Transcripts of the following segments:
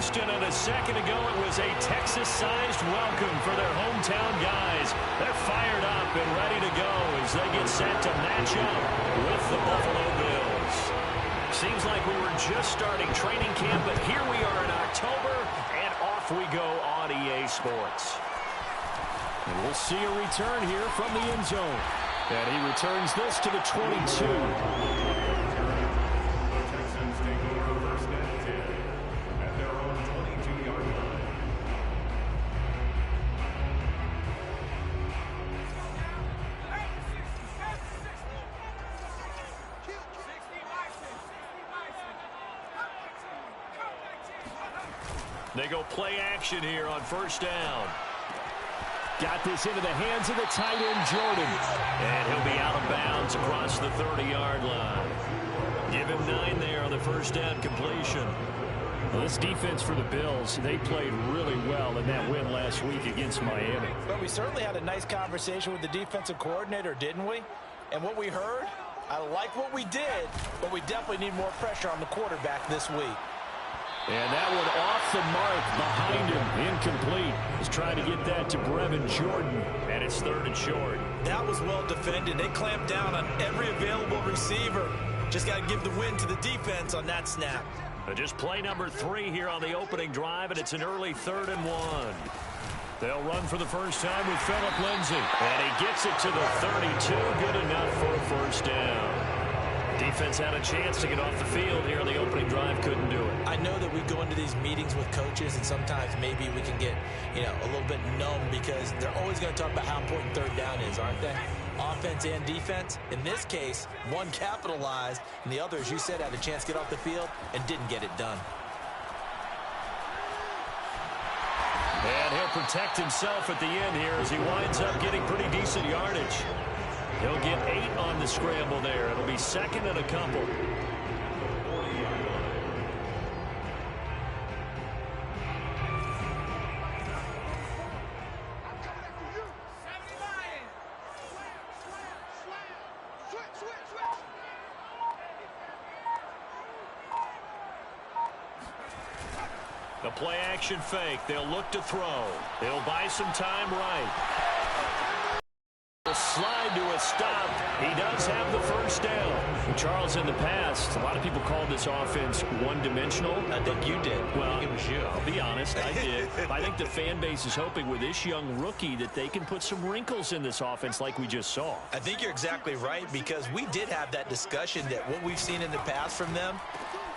Houston, and a second ago it was a Texas-sized welcome for their hometown guys. They're fired up and ready to go as they get set to match up with the Buffalo Bills. Seems like we were just starting training camp, but here we are in October, and off we go on EA Sports. And we'll see a return here from the end zone. And he returns this to the 22. They go play action here on first down. Got this into the hands of the tight end, Jordan. And he'll be out of bounds across the 30-yard line. Give him 9 there on the first down completion. Well, this defense for the Bills, they played really well in that win last week against Miami. But we certainly had a nice conversation with the defensive coordinator, didn't we? And what we heard, I like what we did, but we definitely need more pressure on the quarterback this week. And that one off the mark behind him. Incomplete. He's trying to get that to Brevin Jordan. And it's 3rd and short. That was well defended. They clamped down on every available receiver. Just got to give the win to the defense on that snap. Just play number 3 here on the opening drive, and it's an early 3rd and 1. They'll run for the first time with Phillip Lindsay. And he gets it to the 32. Good enough for a first down. Defense had a chance to get off the field here on the opening drive. Couldn't do it. I know that we go into these meetings with coaches, and sometimes maybe we can get, a little bit numb because they're always going to talk about how important third down is, aren't they? Offense and defense. In this case, one capitalized, and the other, as you said, had a chance to get off the field and didn't get it done. And he'll protect himself at the end here as he winds up getting pretty decent yardage. He'll get 8 on the scramble there. It'll be 2nd and a couple. The play action fake. They'll look to throw. They'll buy some time right. Slide to a stop. He does have the first down. Charles, in the past, a lot of people called this offense one-dimensional. I think you did. Well, I think it was you. I'll be honest, I did. I think the fan base is hoping with this young rookie that they can put some wrinkles in this offense like we just saw. I think you're exactly right, because we did have that discussion that what we've seen in the past from them,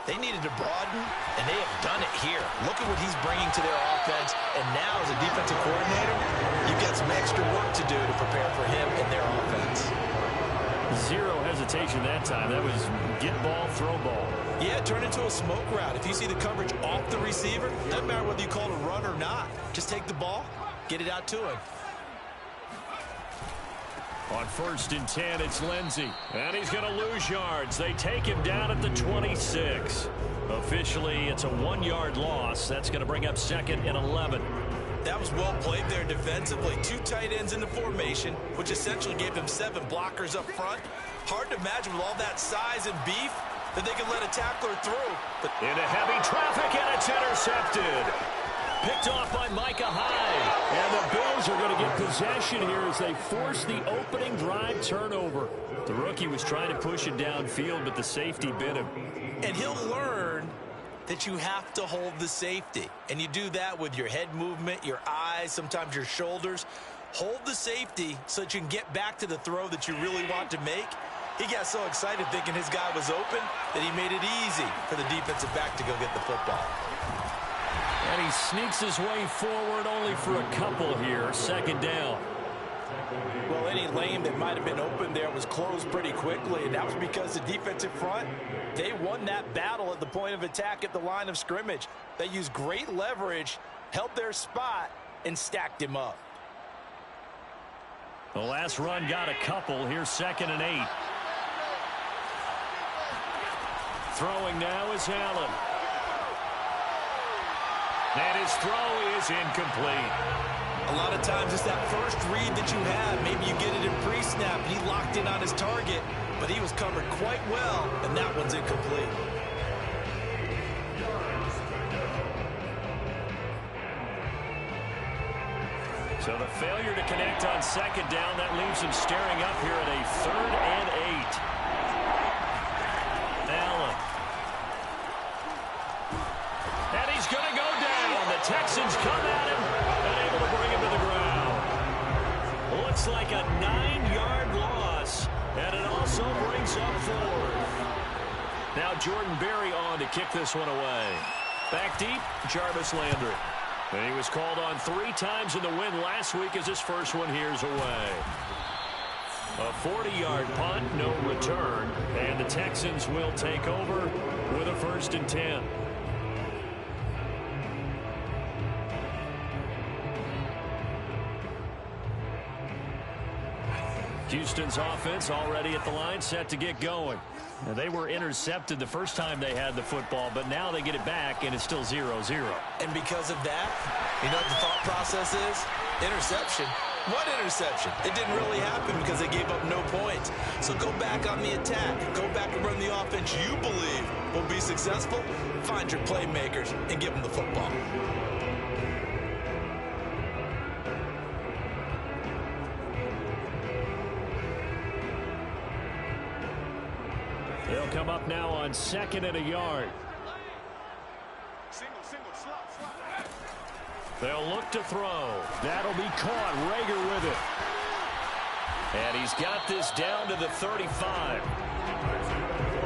they needed to broaden, and they have done it here. Look at what he's bringing to their offense, and now as a defensive coordinator, you've got some extra work to do to prepare for him and their offense. Zero hesitation that time. That was get ball, throw ball. Yeah, turn into a smoke route. If you see the coverage off the receiver, doesn't matter whether you call it a run or not. Just take the ball, get it out to him. On 1st and 10, it's Lindsay. And he's going to lose yards. They take him down at the 26. Officially, it's a 1-yard loss. That's going to bring up 2nd and 11. That was well played there defensively. 2 tight ends in the formation, which essentially gave them 7 blockers up front. Hard to imagine with all that size and beef that they could let a tackler through. But into heavy traffic, and it's intercepted. Picked off by Micah Hyde. And the Bills are going to get possession here as they force the opening drive turnover. The rookie was trying to push it downfield, but the safety bit him. And he'll learn that you have to hold the safety. And you do that with your head movement, your eyes, sometimes your shoulders. Hold the safety so that you can get back to the throw that you really want to make. He got so excited thinking his guy was open that he made it easy for the defensive back to go get the football. And he sneaks his way forward only for a couple here. 2nd down. Well, any lane that might have been open there was closed pretty quickly, and that was because the defensive front, they won that battle at the point of attack at the line of scrimmage. They used great leverage, held their spot, and stacked him up. The last run got a couple. Here's 2nd and 8. Throwing now is Allen. And his throw is incomplete. A lot of times it's that first read that you have. Maybe you get it in pre-snap, and he locked in on his target, but he was covered quite well, and that one's incomplete. So the failure to connect on second down, that leaves him staring up here at a 3rd and 8. Allen. And he's going to go down. The Texans come at him and able to bring him to the ground. Looks like a 9-yard loss, and it also brings up 4th. Now Jordan Berry on to kick this one away. Back deep, Jarvis Landry. And he was called on 3 times in the win last week as his first one here's away. A 40-yard punt, no return, and the Texans will take over with a 1st and 10. Houston's offense already at the line, set to get going. Now, they were intercepted the first time they had the football, but now they get it back, and it's still 0-0. And because of that, you know what the thought process is? Interception. What interception? It didn't really happen because they gave up no points. So go back on the attack. Go back and run the offense you believe will be successful. Find your playmakers and give them the football. They'll come up now on 2nd and a yard. They'll look to throw. That'll be caught. Rager with it. And he's got this down to the 35.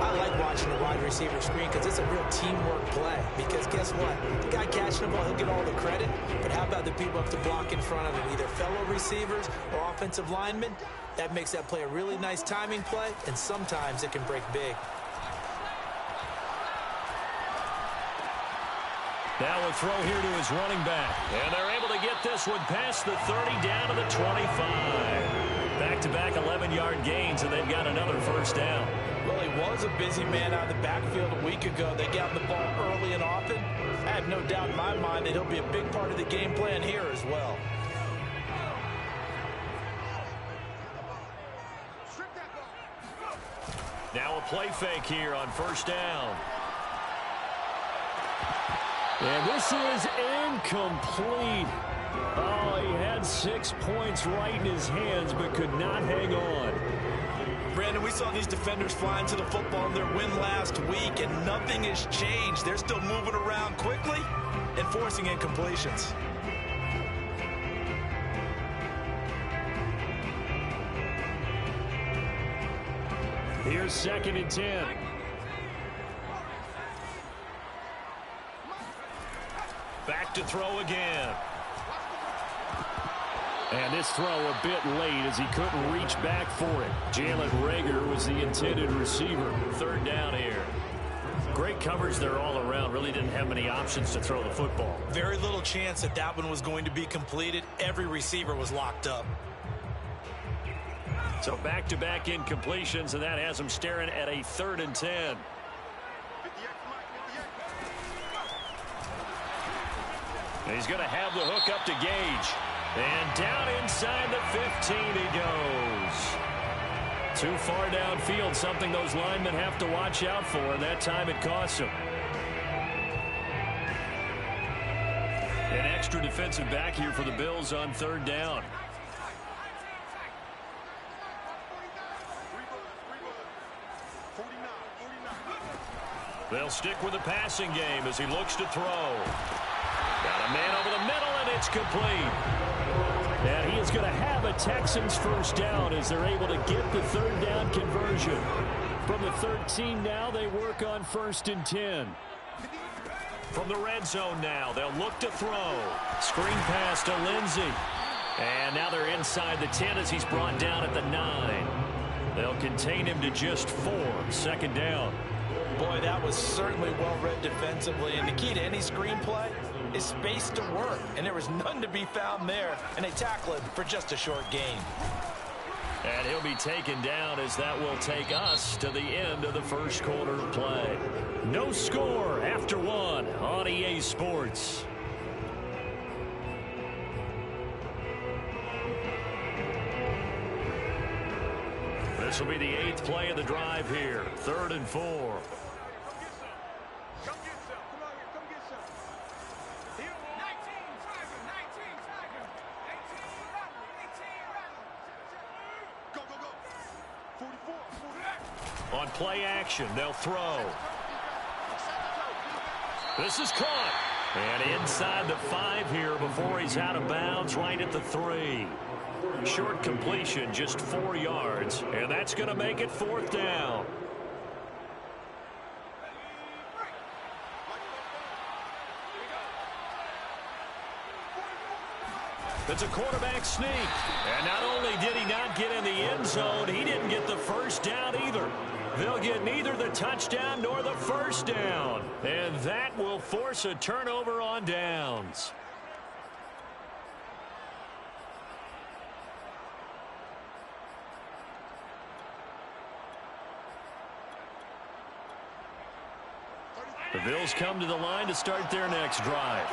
I like watching the wide receiver screen because it's a real teamwork play. Because guess what? The guy catching the ball, he'll get all the credit. But how about the people up to block in front of him? Either fellow receivers or offensive linemen. That makes that play a really nice timing play. And sometimes it can break big. Now a throw here to his running back. And they're able to get this one past the 30 down to the 25. Back-to-back 11-yard gains, and they've got another 1st down. Well, he was a busy man out of the backfield a week ago. They got the ball early and often. I have no doubt in my mind that he'll be a big part of the game plan here as well. Now a play fake here on 1st down. And this is incomplete. Oh, he had 6 points right in his hands, but could not hang on. Brandon, we saw these defenders flying to the football in their win last week, and nothing has changed. They're still moving around quickly and forcing incompletions. Here's 2nd and 10. Back to throw again. And this throw a bit late as he couldn't reach back for it. Jalen Rager was the intended receiver. 3rd down here. Great coverage there all around. Really didn't have many options to throw the football. Very little chance that that one was going to be completed. Every receiver was locked up. So back-to-back incompletions, and that has him staring at a 3rd and 10. And he's going to have the hook up to Gage. And down inside the 15 he goes. Too far downfield, something those linemen have to watch out for, and that time it costs them. An extra defensive back here for the Bills on 3rd down. They'll stick with the passing game as he looks to throw. Got a man over the middle, and it's complete. And he is going to have a Texans 1st down as they're able to get the 3rd down conversion. From the 13 now, they work on 1st and 10. From the red zone now, they'll look to throw. Screen pass to Lindsey. And now they're inside the 10 as he's brought down at the 9. They'll contain him to just 4. 2nd down. Boy, that was certainly well-read defensively. And the key to any screenplay is space to work. And there was none to be found there. And they tackle it for just a short gain. And he'll be taken down as that will take us to the end of the 1st quarter of play. No score after 1 on EA Sports. This will be the 8th play of the drive here. 3rd and 4. On play action, they'll throw. This is caught. And inside the 5 here before he's out of bounds, right at the 3. Short completion, just 4 yards. And that's going to make it 4th down. It's a quarterback sneak. And not only did he not get in the end zone, he didn't get the first down either. They'll get neither the touchdown nor the first down. And that will force a turnover on downs. The Bills come to the line to start their next drive.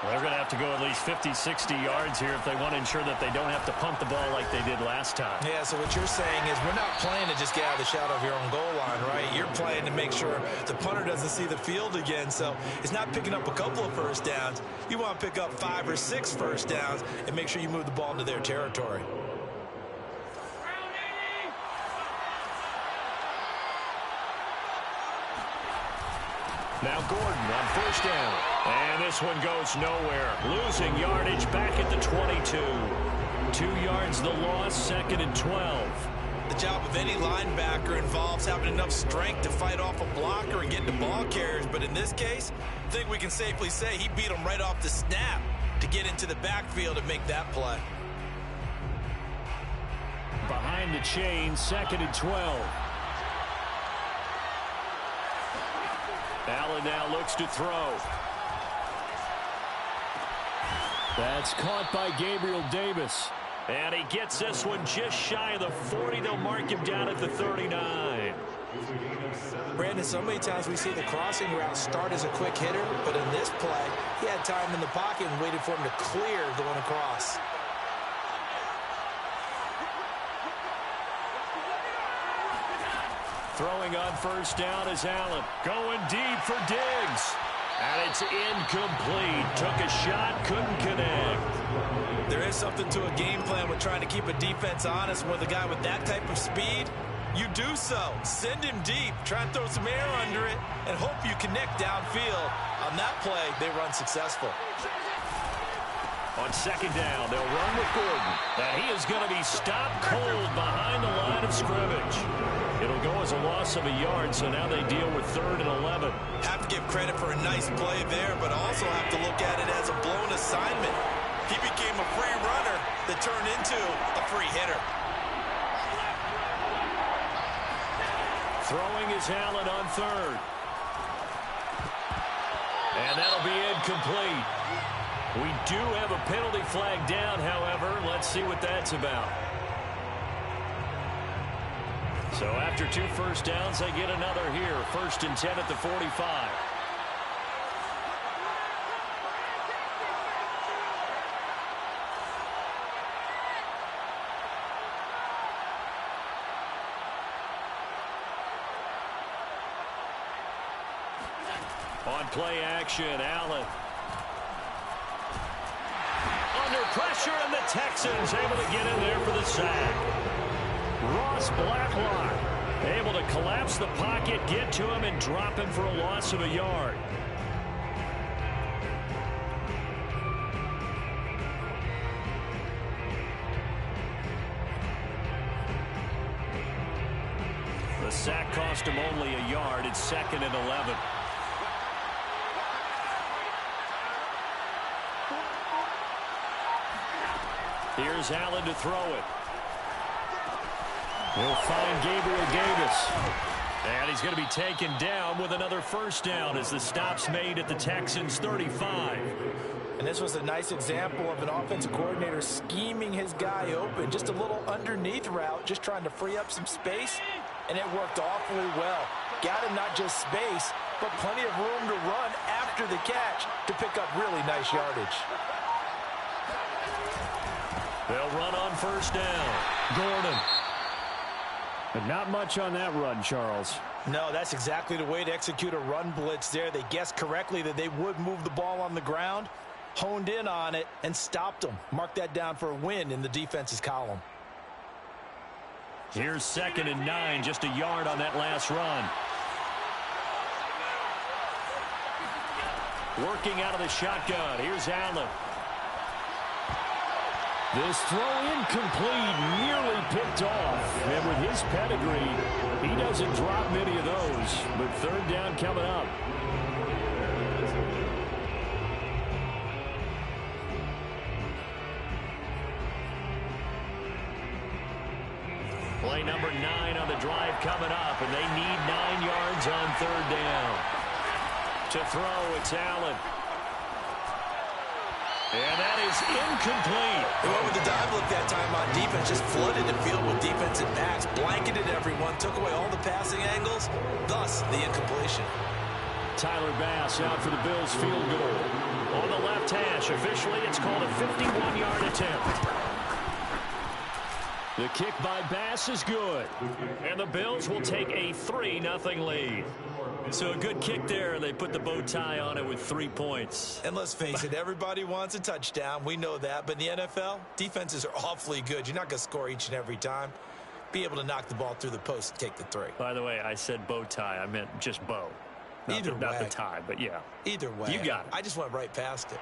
Well, they're going to have to go at least 50, 60 yards here if they want to ensure that they don't have to punt the ball like they did last time. Yeah, so what you're saying is we're not playing to just get out of the shadow of your own goal line, right? You're playing to make sure the punter doesn't see the field again. So it's not picking up a couple of first downs. You want to pick up 5 or 6 first downs and make sure you move the ball into their territory. Now Gordon on first down. And this one goes nowhere. Losing yardage back at the 22. 2 yards the loss, 2nd and 12. The job of any linebacker involves having enough strength to fight off a blocker and get the ball carriers. But in this case, I think we can safely say he beat him right off the snap to get into the backfield and make that play. Behind the chain, 2nd and 12. Allen now looks to throw. That's caught by Gabriel Davis. And he gets this one just shy of the 40. They'll mark him down at the 39. Brandon, so many times we see the crossing route start as a quick hitter, but in this play, he had time in the pocket and waited for him to clear going across. Throwing on first down is Allen. Going deep for Diggs. And it's incomplete. Took a shot, couldn't connect. There is something to a game plan with trying to keep a defense honest. With a guy with that type of speed, you do so. Send him deep. Try and throw some air under it and hope you connect downfield. On that play, they run successful. On second down, they'll run with Gordon. And he is going to be stopped cold behind the line of scrimmage. It'll go as a loss of a yard, so now they deal with 3rd and 11. Have to give credit for a nice play there, but also have to look at it as a blown assignment. He became a free runner that turned into a free hitter. Throwing is Allen on 3rd. And that'll be incomplete. We do have a penalty flag down, however. Let's see what that's about. So after 2 first downs, they get another here. 1st and 10 at the 45. On play action, Allen. Under pressure, and the Texans able to get in there for the sack. Ross Blacklock able to collapse the pocket, get to him, and drop him for a loss of a yard. The sack cost him only a yard. It's 2nd and 11. Here's Allen to throw it. He'll find Gabriel Davis. And he's going to be taken down with another first down as the stop's made at the Texans 35. And this was a nice example of an offensive coordinator scheming his guy open. Just a little underneath route, just trying to free up some space. And it worked awfully well. Got him not just space, but plenty of room to run after the catch to pick up really nice yardage. They'll run on first down. Gordon. But not much on that run, Charles. No, that's exactly the way to execute a run blitz there. They guessed correctly that they would move the ball on the ground, honed in on it, and stopped them. Mark that down for a win in the defense's column. Here's 2nd and 9, just a yard on that last run. Working out of the shotgun. Here's Allen. This throw incomplete, nearly picked off. And with his pedigree, he doesn't drop many of those. But 3rd down coming up. Play number 9 on the drive coming up, and they need 9 yards on 3rd down. To throw, it's Allen. And that is incomplete. They went with the dive look that time on defense, just flooded the field with defensive backs, blanketed everyone, took away all the passing angles, thus the incompletion. Tyler Bass out for the Bills field goal. On the left hash, officially it's called a 51-yard attempt. The kick by Bass is good. And the Bills will take a 3-0 lead. So a good kick there. They put the bow tie on it with 3 points. And let's face it, everybody wants a touchdown. We know that. But in the NFL, defenses are awfully good. You're not going to score each and every time. Be able to knock the ball through the post and take the 3. By the way, I said bow tie. I meant just bow. Not the tie, but yeah. Either way. You got it. I just went right past it.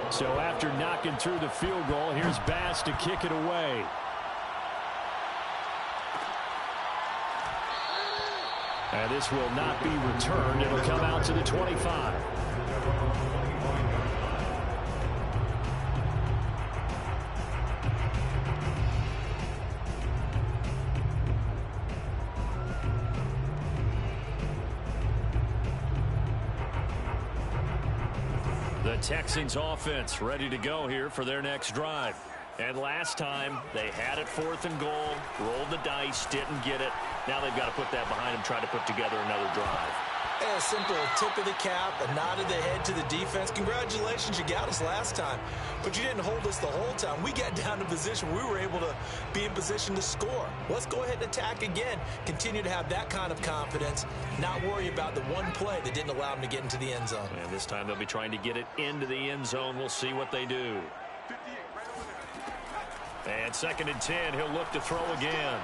So after knocking through the field goal, here's Bass to kick it away. And this will not be returned. It'll come out to the 25. The Texans offense ready to go here for their next drive. And last time they had it 4th and goal, rolled the dice, didn't get it. Now they've got to put that behind them, try to put together another drive. A simple tip of the cap, a nod of the head to the defense. Congratulations, you got us last time. But you didn't hold us the whole time. We got down to position. We were able to be in position to score. Let's go ahead and attack again. Continue to have that kind of confidence. Not worry about the one play that didn't allow them to get into the end zone. And this time they'll be trying to get it into the end zone. We'll see what they do. And 2nd and 10, he'll look to throw again.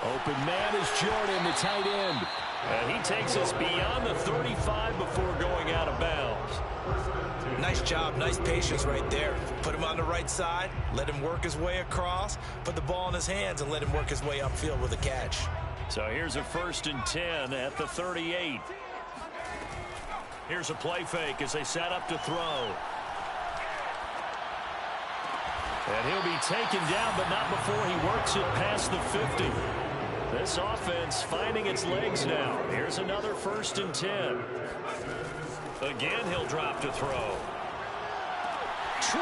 Open man is Jordan, the tight end. And he takes us beyond the 35 before going out of bounds. Nice job, nice patience right there. Put him on the right side, let him work his way across, put the ball in his hands, and let him work his way upfield with a catch. So here's a 1st and 10 at the 38. Here's a play fake as they set up to throw. And he'll be taken down, but not before he works it past the 50. This offense finding its legs now. Here's another 1st and 10. Again, he'll drop to throw. 20,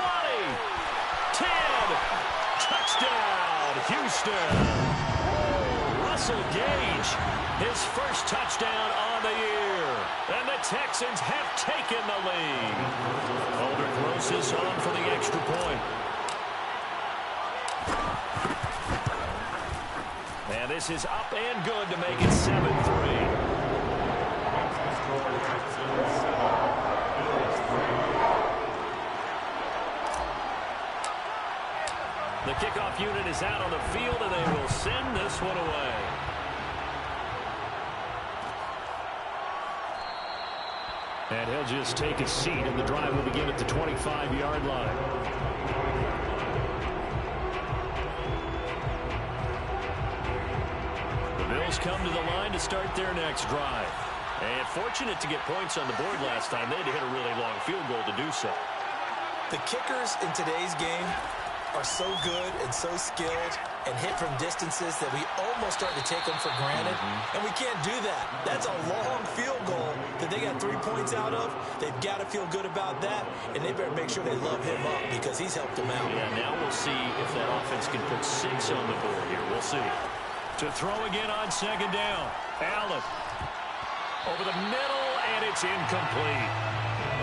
10, touchdown, Houston. Russell Gage, his first touchdown on the year. And the Texans have taken the lead. Aldrich Rosas on for the extra point. And this is up and good to make it 7-3. The kickoff unit is out on the field, and they will send this one away. And he'll just take a seat, and the drive will begin at the 25-yard line. Bills come to the line to start their next drive. And fortunate to get points on the board last time. They had to hit a really long field goal to do so. The kickers in today's game are so good and so skilled and hit from distances that we almost start to take them for granted. And we can't do that. That's a long field goal that they got 3 points out of. They've got to feel good about that, and they better make sure they love him up because he's helped them out. Yeah, now we'll see if that offense can put 6 on the board here. We'll see. To throw again on 2nd down. Allen over the middle, and it's incomplete.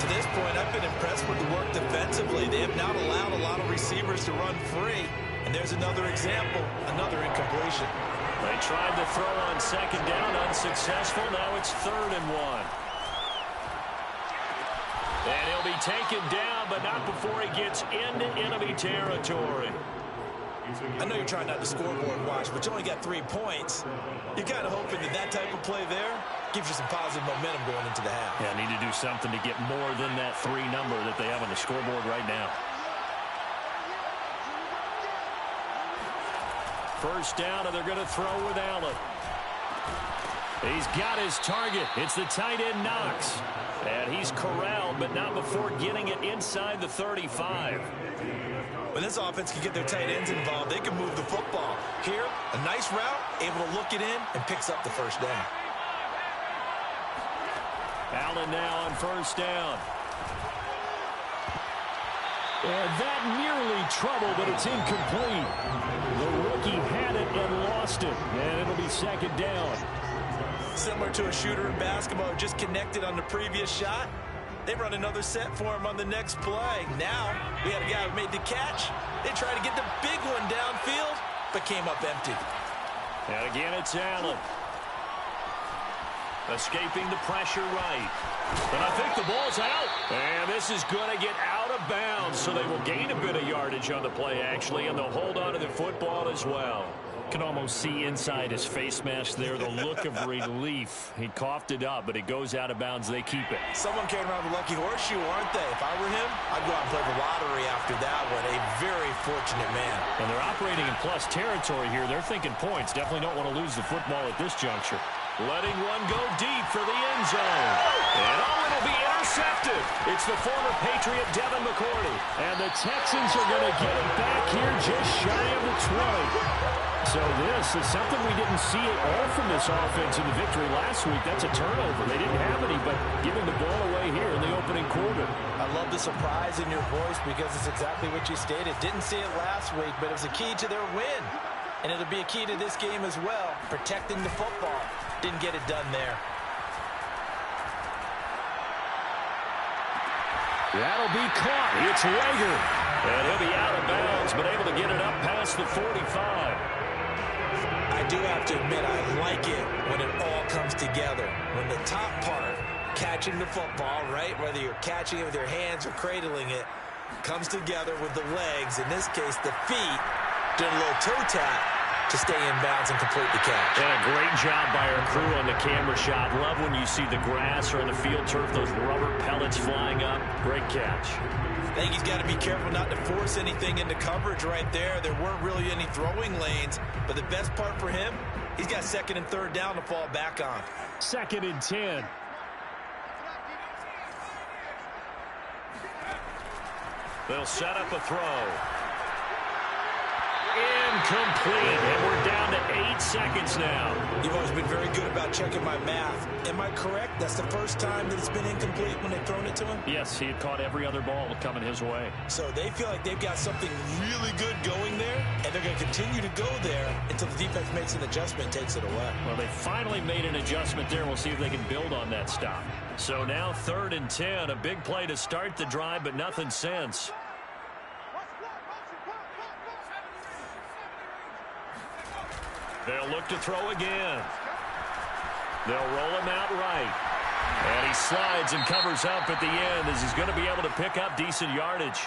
To this point, I've been impressed with the work defensively. They have not allowed a lot of receivers to run free. And there's another example, another incompletion. They tried to throw on 2nd down, unsuccessful. Now it's 3rd and 1. And he'll be taken down, but not before he gets into enemy territory. I know you're trying not to scoreboard watch, but you only got 3 points. You're kind of hoping that that type of play there gives you some positive momentum going into the half. Yeah, need to do something to get more than that 3 number that they have on the scoreboard right now. First down, and they're going to throw with Allen. He's got his target. It's the tight end Knox. And he's corralled, but not before getting it inside the 35. When this offense can get their tight ends involved, they can move the football. Here, a nice route, able to look it in, and picks up the first down. Allen now on first down. And that nearly trouble, but it's incomplete. The rookie had it and lost it, and it'll be second down. Similar to a shooter in basketball who just connected on the previous shot. They run another set for him on the next play. Now, we had a guy who made the catch. They tried to get the big one downfield, but came up empty. And again, it's Allen. Escaping the pressure right. And I think the ball's out. And this is going to get out of bounds, so they will gain a bit of yardage on the play, actually, and they'll hold on to the football as well. Can almost see inside his face mask there the look of relief. He coughed it up, but it goes out of bounds. They keep it. Someone came around the lucky horseshoe, aren't they? If I were him, I'd go out and play the lottery after that one. A very fortunate man. And they're operating in plus territory here. They're thinking points. Definitely don't want to lose the football at this juncture. Letting one go deep for the end zone. And it'll be intercepted. It's the former Patriot Devin McCourty. And the Texans are going to get it back here just shy of the 20. So this is something we didn't see at all from this offense in the victory last week. That's a turnover. They didn't have any, but giving the ball away here in the opening quarter. I love the surprise in your voice because it's exactly what you stated. Didn't see it last week, but it was a key to their win. And it'll be a key to this game as well, protecting the football. Didn't get it done there. That'll be caught. It's Rager. And he'll be out of bounds, but able to get it up past the 45. I do have to admit, I like it when it all comes together. When the top part, catching the football, right, whether you're catching it with your hands or cradling it, comes together with the legs, in this case the feet, doing a little toe tap to stay in bounds and complete the catch. And a great job by our crew on the camera shot. Love when you see the grass or on the field turf, those rubber pellets flying up. Great catch. I think he's got to be careful not to force anything into coverage right there. There weren't really any throwing lanes, but the best part for him, he's got second and third down to fall back on. Second and 10. They'll set up a throw. Incomplete, and we're down to 8 seconds now. You've always been very good about checking my math. Am I correct? That's the first time that it's been incomplete when they've thrown it to him? Yes, he had caught every other ball coming his way. So they feel like they've got something really good going there, and they're going to continue to go there until the defense makes an adjustment and takes it away. Well, they finally made an adjustment there. We'll see if they can build on that stop. So now 3rd and 10, a big play to start the drive, but nothing since. They'll look to throw again. They'll roll him out right. And he slides and covers up at the end as he's going to be able to pick up decent yardage.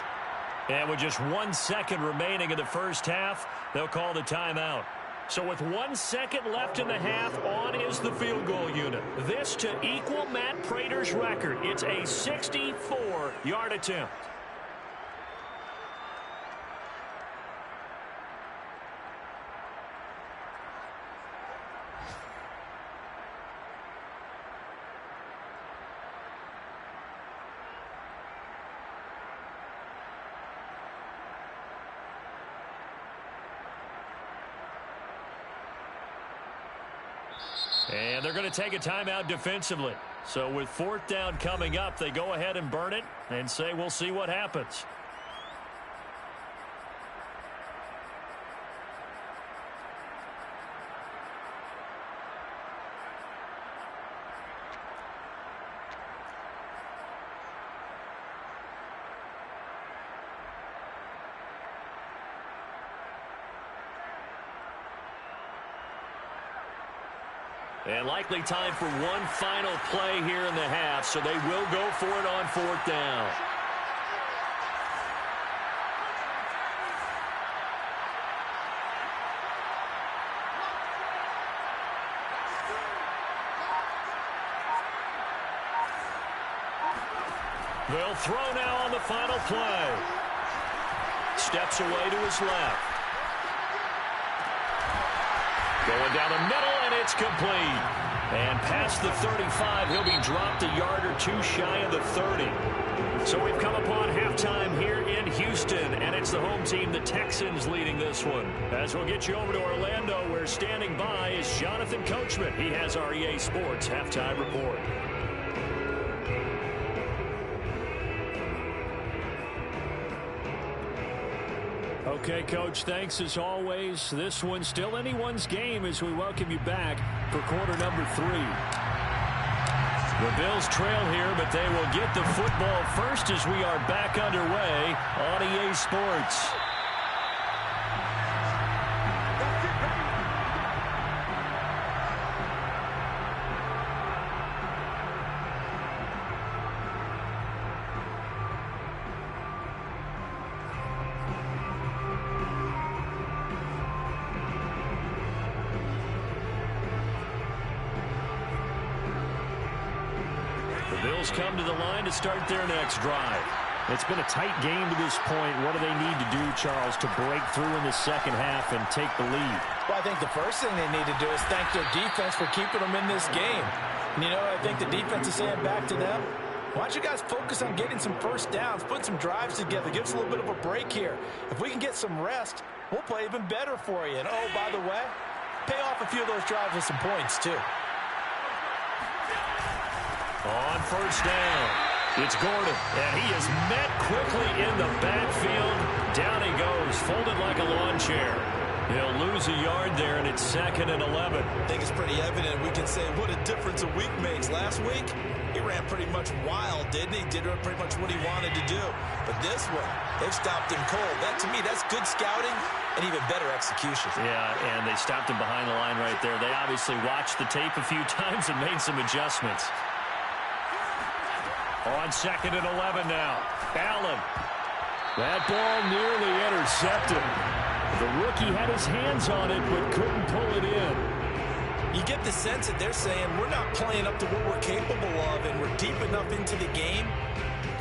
And with just 1 second remaining in the first half, they'll call the timeout. So with 1 second left in the half, on is the field goal unit. This to equal Matt Prater's record. It's a 64-yard attempt. And they're going to take a timeout defensively. So with 4th down coming up, they go ahead and burn it and say we'll see what happens. And likely time for one final play here in the half, so they will go for it on 4th down. They'll throw now on the final play. Steps away to his left. Going down the middle, and it's complete. And past the 35, he'll be dropped a yard or two shy of the 30. So we've come upon halftime here in Houston, and it's the home team, the Texans, leading this one. As we'll get you over to Orlando, where standing by is Jonathan Coachman. He has our EA Sports halftime report. Okay, Coach, thanks as always. This one's still anyone's game as we welcome you back for quarter number 3. The Bills trail here, but they will get the football first as we are back underway on EA Sports. Bills come to the line to start their next drive. It's been a tight game to this point. What do they need to do, Charles, to break through in the second half and take the lead? Well, I think the first thing they need to do is thank their defense for keeping them in this game. And, you know, I think the defense is saying back to them, why don't you guys focus on getting some first downs, put some drives together, give us a little bit of a break here. If we can get some rest, we'll play even better for you. And, oh, by the way, pay off a few of those drives with some points, too. On first down, it's Gordon, and he is met quickly in the backfield. Down he goes, folded like a lawn chair. He'll lose a yard there, and it's 2nd and 11. I think it's pretty evident. We can say what a difference a week makes. Last week, he ran pretty much wild, didn't he? Did pretty much what he wanted to do. But this one, they've stopped him cold. That, to me, that's good scouting and even better execution. Yeah, and they stopped him behind the line right there. They obviously watched the tape a few times and made some adjustments. On 2nd and 11 now. Allen. That ball nearly intercepted. The rookie had his hands on it but couldn't pull it in. You get the sense that they're saying we're not playing up to what we're capable of, and we're deep enough into the game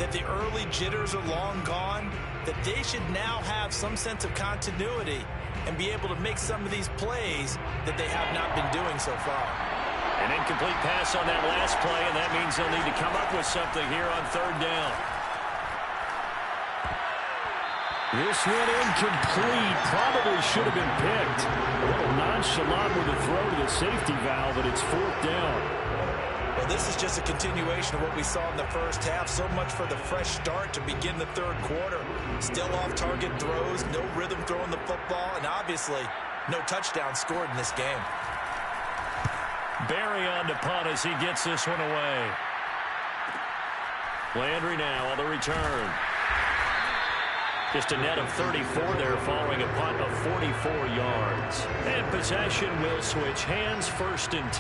that the early jitters are long gone, that they should now have some sense of continuity and be able to make some of these plays that they have not been doing so far. An incomplete pass on that last play, and that means they'll need to come up with something here on 3rd down. This one incomplete. Probably should have been picked. A little nonchalant with a throw to the safety valve, but it's 4th down. Well, this is just a continuation of what we saw in the first half. So much for the fresh start to begin the 3rd quarter. Still off-target throws, no rhythm throwing the football, and obviously no touchdown scored in this game. Barry on to punt as he gets this one away. Landry now on the return. Just a net of 34 there following a punt of 44 yards. And possession will switch hands, 1st and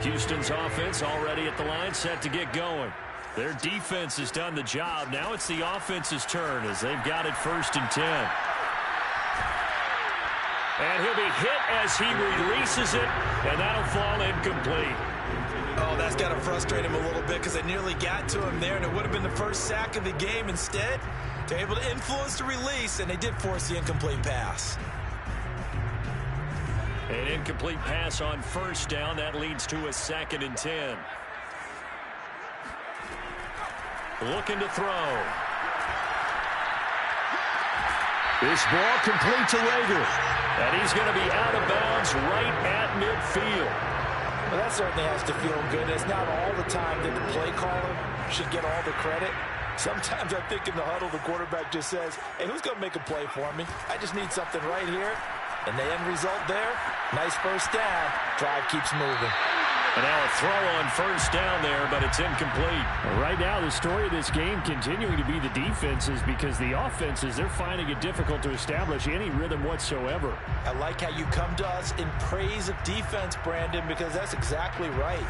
10. Houston's offense already at the line, set to get going. Their defense has done the job. Now it's the offense's turn as they've got it 1st and 10. And he'll be hit as he releases it, and that'll fall incomplete. Oh, that's got to frustrate him a little bit because they nearly got to him there, and it would have been the first sack of the game. Instead, they're able to influence the release, and they did force the incomplete pass. An incomplete pass on 1st down. That leads to a 2nd and 10. Looking to throw. This ball complete to Rager. And he's going to be out of bounds right at midfield. Well, that certainly has to feel good. It's not all the time that the play caller should get all the credit. Sometimes I think in the huddle, the quarterback just says, hey, who's going to make a play for me? I just need something right here. And the end result there, nice first down. Drive keeps moving. And now a throw on first down there, but it's incomplete. Right now, the story of this game continuing to be the defenses, because the offenses, they're finding it difficult to establish any rhythm whatsoever. I like how you come to us in praise of defense, Brandon, because that's exactly right.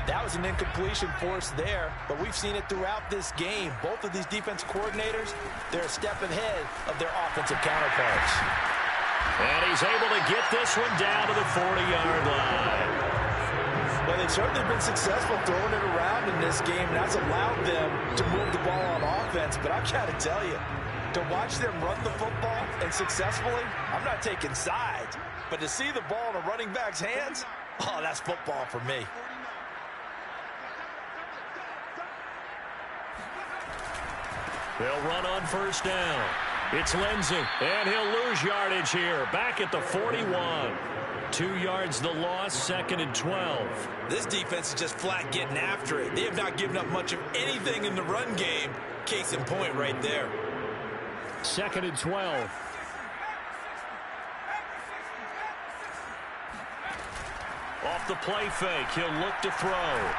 That was an incompletion forced there, but we've seen it throughout this game. Both of these defense coordinators, they're a step ahead of their offensive counterparts. And he's able to get this one down to the 40-yard line. Well, they've certainly been successful throwing it around in this game, and that's allowed them to move the ball on offense. But I've got to tell you, to watch them run the football and successfully, I'm not taking sides. But to see the ball in a running back's hands, oh, that's football for me. They'll run on first down. It's Lindsey, and he'll lose yardage here. Back at the 41. 2 yards the loss, 2nd and 12. This defense is just flat getting after it. They have not given up much of anything in the run game. Case in point right there. 2nd and 12. Off the play fake, he'll look to throw.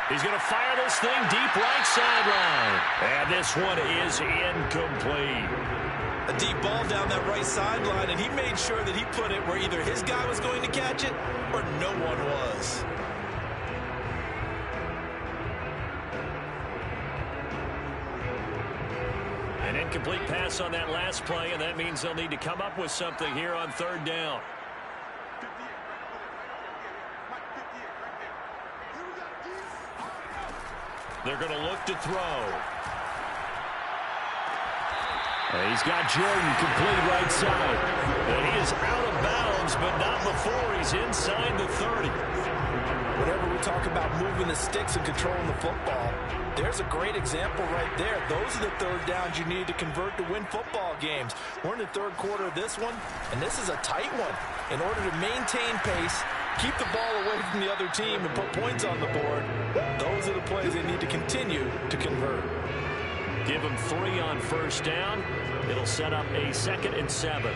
He's going to fire this thing deep right sideline. And this one is incomplete. A deep ball down that right sideline, and he made sure that he put it where either his guy was going to catch it or no one was. An incomplete pass on that last play, and that means they'll need to come up with something here on 3rd down. They're going to look to throw. He's got Jordan complete right side. And he is out of bounds, but not before he's inside the 30. Whenever we talk about moving the sticks and controlling the football, there's a great example right there. Those are the 3rd downs you need to convert to win football games. We're in the 3rd quarter of this one, and this is a tight one. In order to maintain pace, keep the ball away from the other team, and put points on the board, those are the plays they need to continue to convert. Give him 3 on first down. It'll set up a 2nd and 7.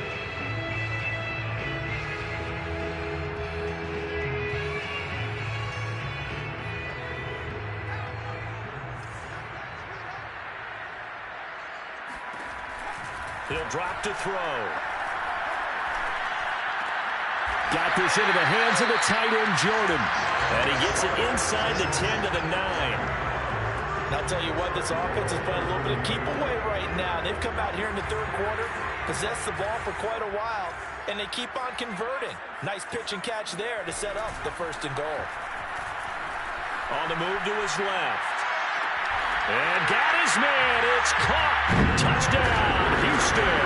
He'll drop to throw. Got this into the hands of the tight end, Jordan. And he gets it inside the 10 to the 9. And I'll tell you what, this offense is playing a little bit of keep away right now. They've come out here in the 3rd quarter, possessed the ball for quite a while, and they keep on converting. Nice pitch and catch there to set up the 1st and goal. On the move to his left. And got his man. It's caught. Touchdown, Houston.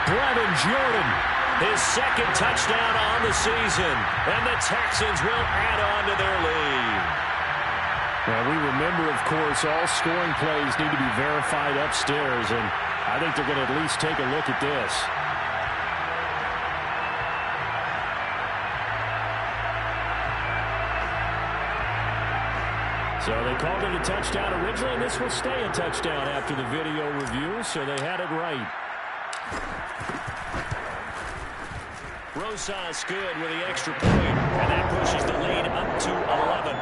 Brevin Jordan. His 2nd touchdown on the season. And the Texans will add on to their lead. Well, we remember, of course, all scoring plays need to be verified upstairs, and I think they're going to at least take a look at this. So they called it a touchdown originally, and this will stay a touchdown after the video review, so they had it right. Rosas good with the extra point, and that pushes the lead up to 11.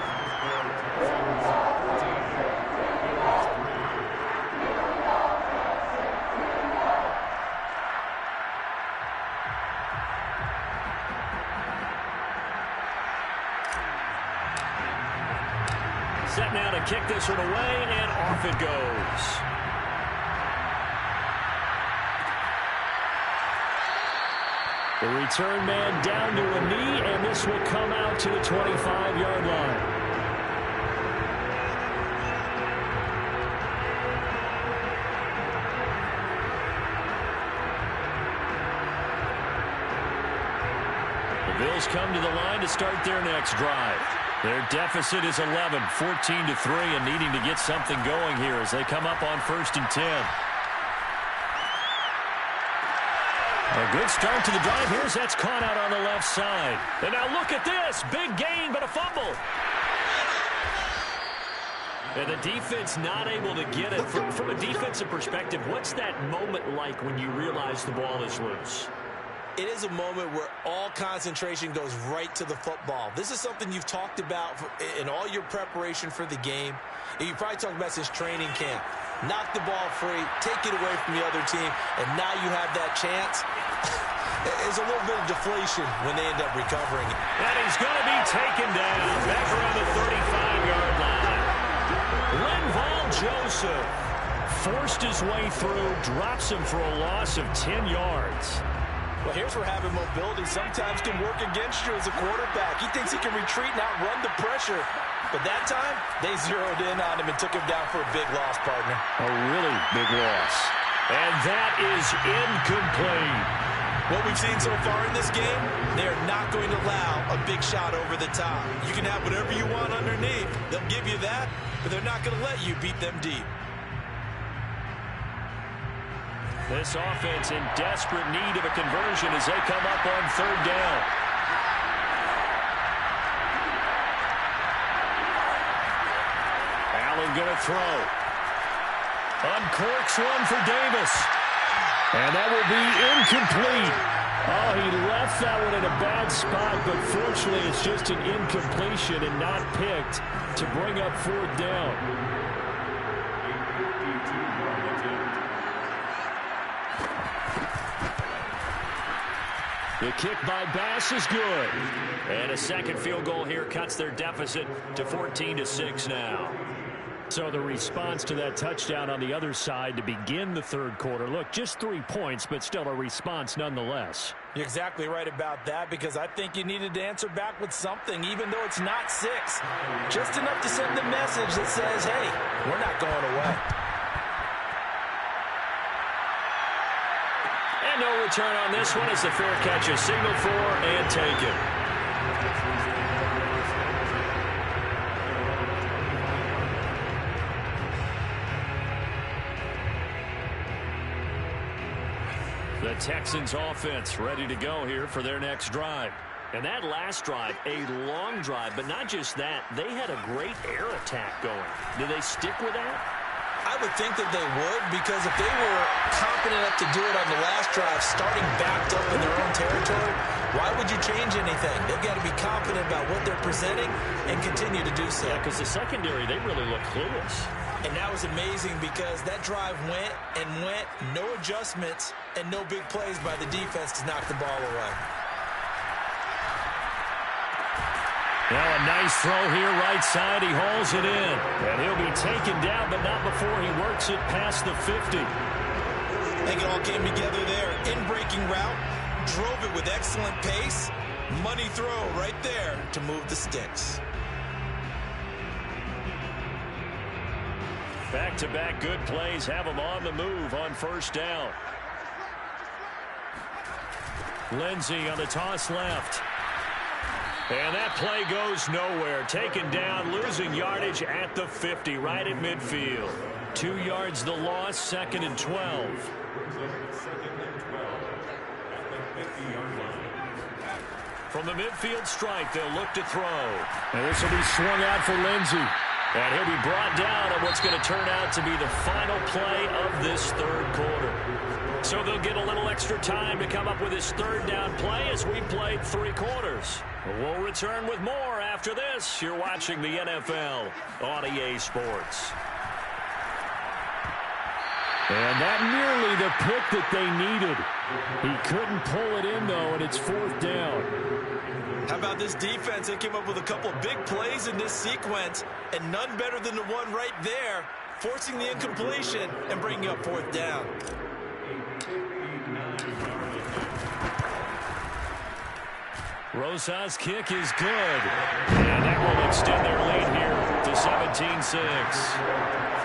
Set now to kick this one away, and off it goes. The return man down to a knee, and this will come out to the 25-yard line. The Bills come to the line to start their next drive. Their deficit is 11, 14-3, and needing to get something going here as they come up on 1st and 10. A good start to the drive. Here's that's caught out on the left side. And now look at this. Big gain, but a fumble. And the defense not able to get it. From a defensive perspective, what's that moment like when you realize the ball is loose? it is a moment where all concentration goes right to the football. This is something you've talked about in all your preparation for the game. And you probably talked about since training camp. Knock the ball free, take it away from the other team, and now you have that chance. There's a little bit of deflation when they end up recovering it. And he's going to be taken down back around the 35-yard line. Linval Joseph forced his way through, drops him for a loss of 10 yards. Well, here's where having mobility sometimes can work against you as a quarterback. He thinks he can retreat and outrun the pressure. But that time, they zeroed in on him and took him down for a big loss, partner. A really big loss. And that is incomplete. What we've seen so far in this game, they are not going to allow a big shot over the top. You can have whatever you want underneath. They'll give you that, but they're not going to let you beat them deep. This offense in desperate need of a conversion as they come up on third down. Allen going to throw. Uncorks one for Davis. And that will be incomplete. Oh, he left that one in a bad spot, but fortunately it's just an incompletion and not picked to bring up fourth down. The kick by Bass is good. And a second field goal here cuts their deficit to 14-6 now. So the response to that touchdown on the other side to begin the third quarter. Look, just 3 points, but still a response nonetheless. You're exactly right about that, because I think you needed to answer back with something, even though it's not 6. Just enough to send the message that says, hey, we're not going away. And no return on this one as the fair catch is signaled for and taken. The Texans offense ready to go here for their next drive. And that last drive, a long drive, but not just that. They had a great air attack going. Do they stick with that? I would think that they would, because if they were confident enough to do it on the last drive, starting backed up in their own territory, why would you change anything? They've got to be confident about what they're presenting and continue to do so. Yeah, because the secondary, they really look clueless. And that was amazing, because that drive went and went, no adjustments, and no big plays by the defense to knock the ball away. Now a nice throw here right side. He hauls it in. And he'll be taken down, but not before he works it past the 50. I think it all came together there. In-breaking route, drove it with excellent pace. Money throw right there to move the sticks. Back-to-back good plays have him on the move on first down. Lindsey on the toss left. And that play goes nowhere. Taken down, losing yardage at the 50, right at midfield. 2 yards the loss, 2nd and 12. From the midfield stripe, they'll look to throw. And this will be swung out for Lindsey. And he'll be brought down on what's going to turn out to be the final play of this third quarter. So they'll get a little extra time to come up with his third down play as we played 3 quarters. We'll return with more after this. You're watching the NFL on EA Sports. And that nearly the pick that they needed. He couldn't pull it in, though, and it's 4th down. How about this defense? They came up with a couple of big plays in this sequence, and none better than the one right there, forcing the incompletion and bringing up 4th down. Rosas' kick is good. And that will extend their lead here to 17-6.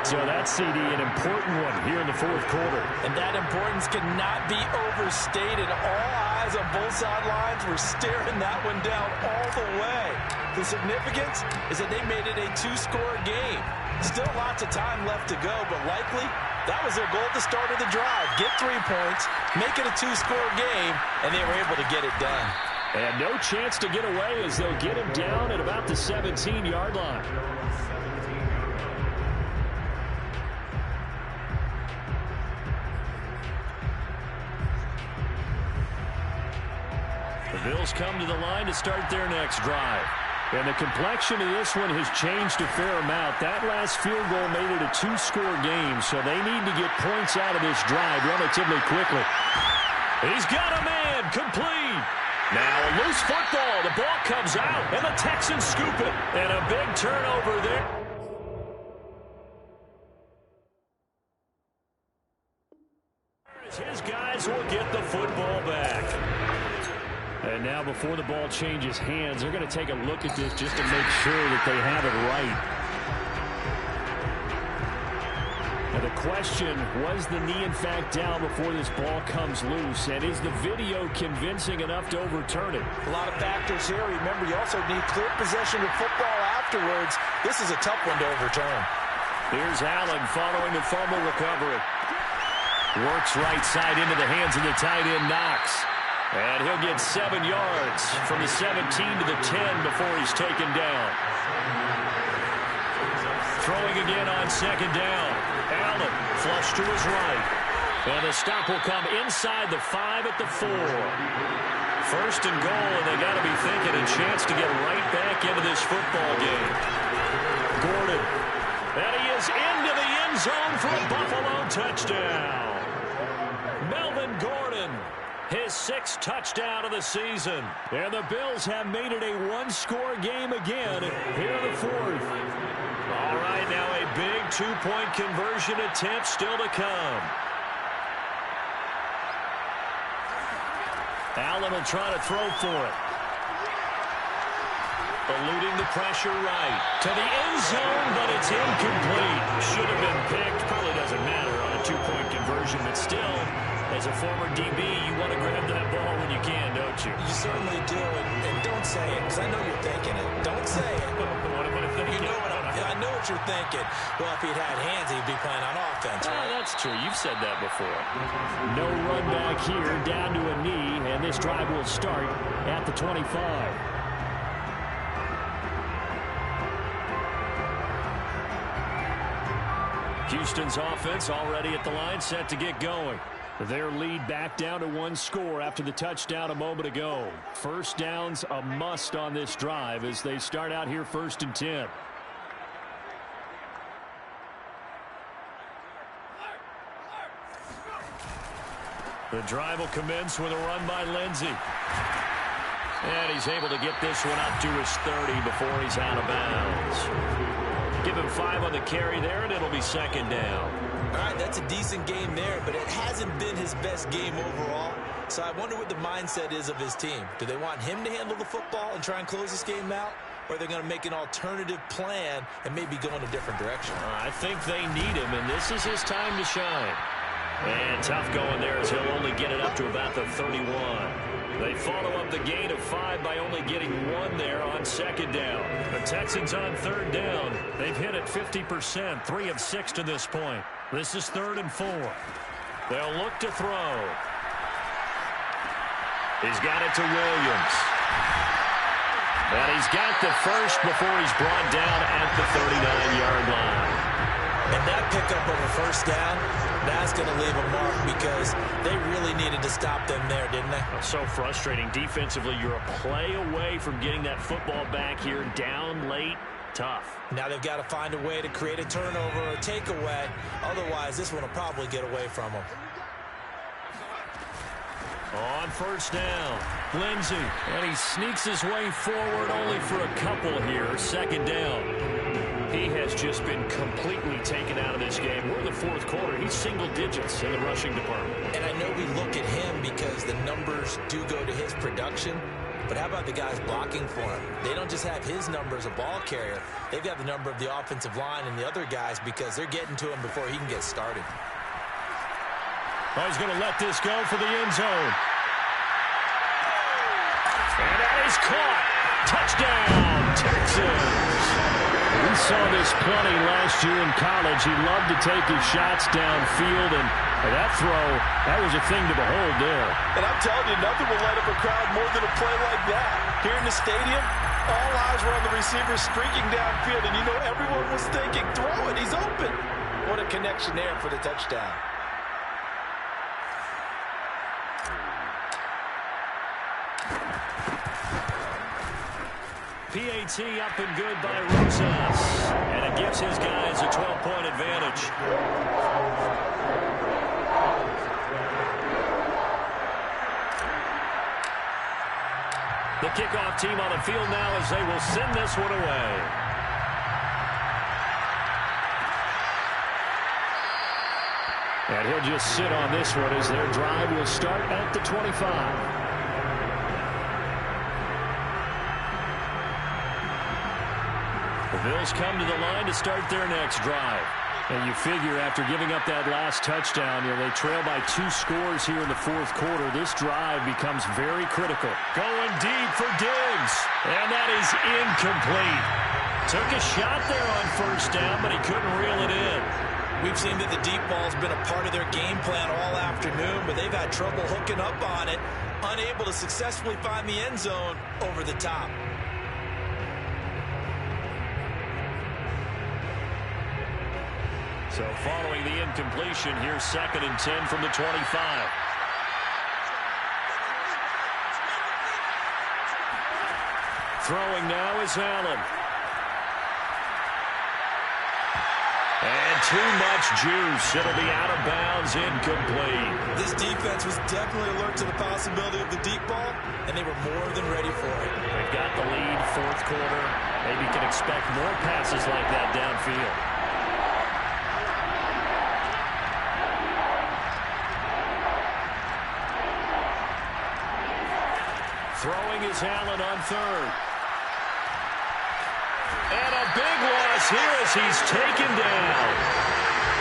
So that, CD, an important one here in the 4th quarter. And that importance cannot be overstated. All eyes on both sidelines were staring that one down all the way. The significance is that they made it a 2-score game. Still lots of time left to go, but likely that was their goal at the start of the drive. Get 3 points, make it a 2-score game, and they were able to get it done. And no chance to get away as they'll get him down at about the 17-yard line. Bills come to the line to start their next drive. And the complexion of this one has changed a fair amount. That last field goal made it a two-score game, so they need to get points out of this drive relatively quickly. He's got a man, complete. Now a loose football. The ball comes out, and the Texans scoop it. And a big turnover there. His guys will get the football back. And now before the ball changes hands, they're going to take a look at this just to make sure that they have it right. Now the question, was the knee in fact down before this ball comes loose? And is the video convincing enough to overturn it? A lot of factors here. Remember, you also need clear possession of football afterwards. This is a tough one to overturn. Here's Allen following the fumble recovery. Works right side into the hands of the tight end, Knox. And he'll get 7 yards from the 17 to the 10 before he's taken down. Throwing again on second down. Allen flush to his right. And the stop will come inside the 5 at the 4. First and goal, and they got to be thinking a chance to get right back into this football game. Gordon. And he is into the end zone for a Buffalo touchdown. Melvin Gordon. His 6th touchdown of the season. And the Bills have made it a one-score game again here in the 4th. All right, now a big two-point conversion attempt still to come. Allen will try to throw for it. Eluding the pressure right. To the end zone, but it's incomplete. Should have been picked. Probably doesn't matter on a two-point conversion, but still, as a former DB, you want to grab that ball when you can, don't you? You certainly do, and don't say it, because I know you're thinking it. Don't say it. What am I thinking? You know I know what you're thinking. Well, if he'd had hands, he'd be playing on offense, right? That's true. You've said that before. No run back here, down to a knee, and this drive will start at the 25. Houston's offense already at the line, set to get going. Their lead back down to 1 score after the touchdown a moment ago. First down's a must on this drive as they start out here 1st and 10. The drive will commence with a run by Lindsey. And he's able to get this one up to his 30 before he's out of bounds. Give him 5 on the carry there, and it'll be 2nd down. All right, that's a decent game there, but it hasn't been his best game overall. So I wonder what the mindset is of his team. Do they want him to handle the football and try and close this game out? Or are they going to make an alternative plan and maybe go in a different direction? I think they need him, and this is his time to shine. And tough going there as he'll only get it up to about the 31. They follow up the gain of 5 by only getting 1 there on 2nd down. The Texans on 3rd down. They've hit it 50%, 3 of 6 to this point. This is 3rd and 4. They'll look to throw. He's got it to Williams. And he's got the first before he's brought down at the 39-yard line. And that pickup of a first down, that's going to leave a mark because they really needed to stop them there, didn't they? So frustrating. Defensively, you're a play away from getting that football back here. Down late, tough. Now they've got to find a way to create a turnover or a takeaway. Otherwise, this one will probably get away from them. On 1st down, Lindsey. And he sneaks his way forward only for a couple here. 2nd down. He has just been completely taken out of this game. We're in the 4th quarter. He's single digits in the rushing department. And I know we look at him because the numbers do go to his production. But how about the guys blocking for him? They don't just have his number as a ball carrier. They've got the number of the offensive line and the other guys because they're getting to him before he can get started. Oh, he's going to let this go for the end zone. And that is caught. Touchdown, Texans. We saw this plenty last year in college. He loved to take his shots downfield, and that throw, that was a thing to behold there. And I'm telling you, nothing will light up a crowd more than a play like that. Here in the stadium, all eyes were on the receiver streaking downfield, and you know everyone was thinking, throw it, he's open. What a connection there for the touchdown. PAT up and good by Rosas. And it gives his guys a 12-point advantage. The kickoff team on the field now as they will send this one away. And he'll just sit on this one as their drive will start at the 25. The Bills come to the line to start their next drive. And you figure after giving up that last touchdown, they trail by 2 scores here in the fourth quarter. This drive becomes very critical. Going deep for Diggs. And that is incomplete. Took a shot there on first down, but he couldn't reel it in. We've seen that the deep ball's been a part of their game plan all afternoon, but they've had trouble hooking up on it, unable to successfully find the end zone over the top. So following the incompletion, here's 2nd and 10 from the 25. Throwing now is Allen. And too much juice. It'll be out of bounds, incomplete. This defense was definitely alert to the possibility of the deep ball, and they were more than ready for it. They've got the lead, fourth quarter. Maybe can expect more passes like that downfield. Throwing is Allen on 3rd. And a big loss here as he's taken down.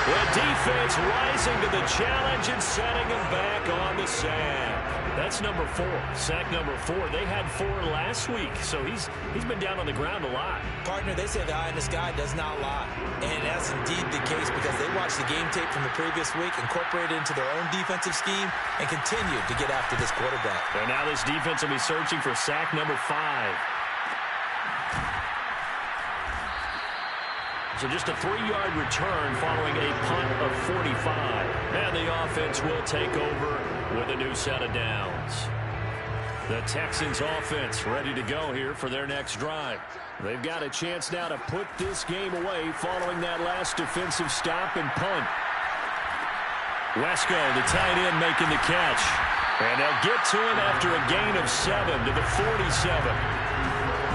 The defense rising to the challenge and setting him back on the sack. That's number 4. Sack number 4. They had 4 last week, so he's been down on the ground a lot. Partner, they say the eye in the sky does not lie. And that's indeed the case because they watched the game tape from the previous week, incorporated it into their own defensive scheme, and continued to get after this quarterback. And now this defense will be searching for sack number 5. So just a 3-yard return following a punt of 45. And the offense will take over with a new set of downs. The Texans offense ready to go here for their next drive. They've got a chance now to put this game away following that last defensive stop and punt. Wesco, the tight end, making the catch. And they'll get to him after a gain of 7 to the 47.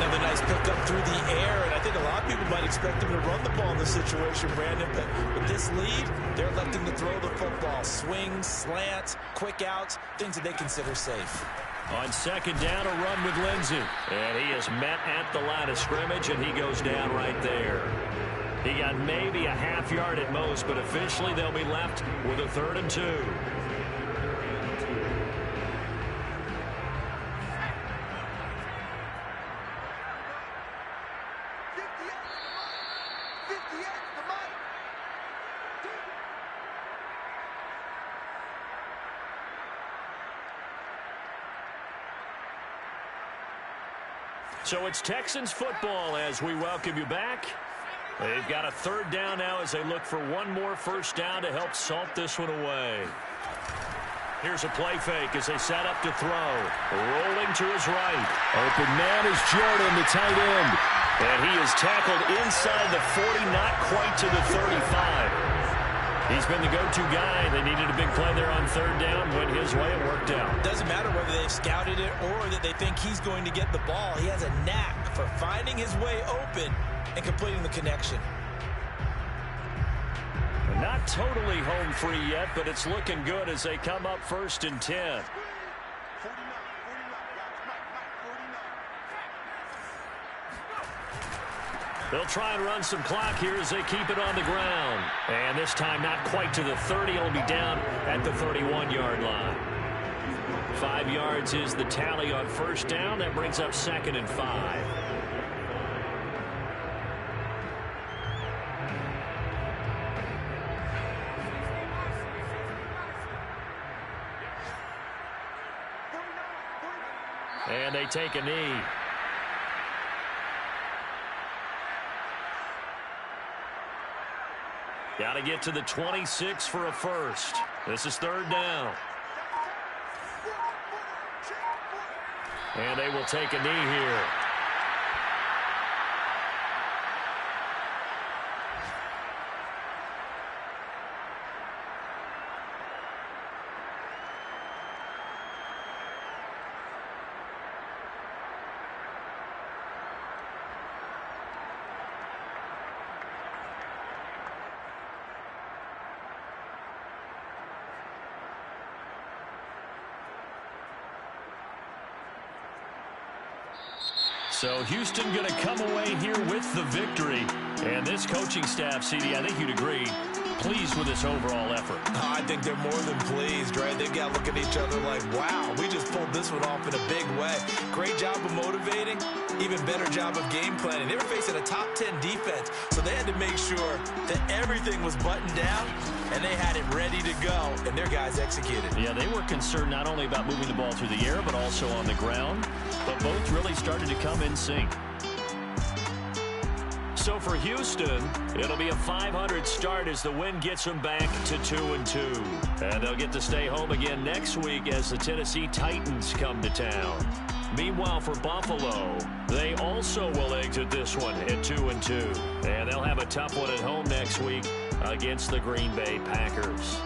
Another nice pickup through the air, and I think a lot of people might expect him to run the ball in this situation, Brandon, but with this lead, they're electing to throw the football. Swings, slants, quick outs, things that they consider safe. On 2nd down, a run with Lindsey. And he is met at the line of scrimmage, and he goes down right there. He got maybe a half yard at most, but officially they'll be left with a 3rd and 2. So it's Texans football as we welcome you back. They've got a 3rd down now as they look for one more first down to help salt this one away. Here's a play fake as they set up to throw. Rolling to his right. Open man is Jordan, the tight end. And he is tackled inside the 40, not quite to the 35. He's been the go-to guy. They needed a big play there on 3rd down. Went his way. It worked out. Doesn't matter whether they've scouted it or that they think he's going to get the ball. He has a knack for finding his way open and completing the connection. Not totally home free yet, but it's looking good as they come up 1st and 10. They'll try and run some clock here as they keep it on the ground. And this time not quite to the 30. It'll be down at the 31-yard line. 5 yards is the tally on 1st down. That brings up 2nd and 5. And they take a knee. Got to get to the 26 for a first. This is 3rd down. And they will take a knee here. So Houston going to come away here with the victory. And this coaching staff, CD, I think you'd agree, pleased with this overall effort. I think they're more than pleased, right? They've got to look at each other like, wow, we just pulled this one off in a big way. Great job of motivating, even better job of game planning. They were facing a top 10 defense, so they had to make sure that everything was buttoned down, and they had it ready to go, and their guys executed. Yeah, they were concerned not only about moving the ball through the air, but also on the ground, but both really started to come in sync. So for Houston, it'll be a .500 start as the win gets them back to 2-2. And they'll get to stay home again next week as the Tennessee Titans come to town. Meanwhile, for Buffalo, they also will exit this one at 2-2. And they'll have a tough one at home next week against the Green Bay Packers.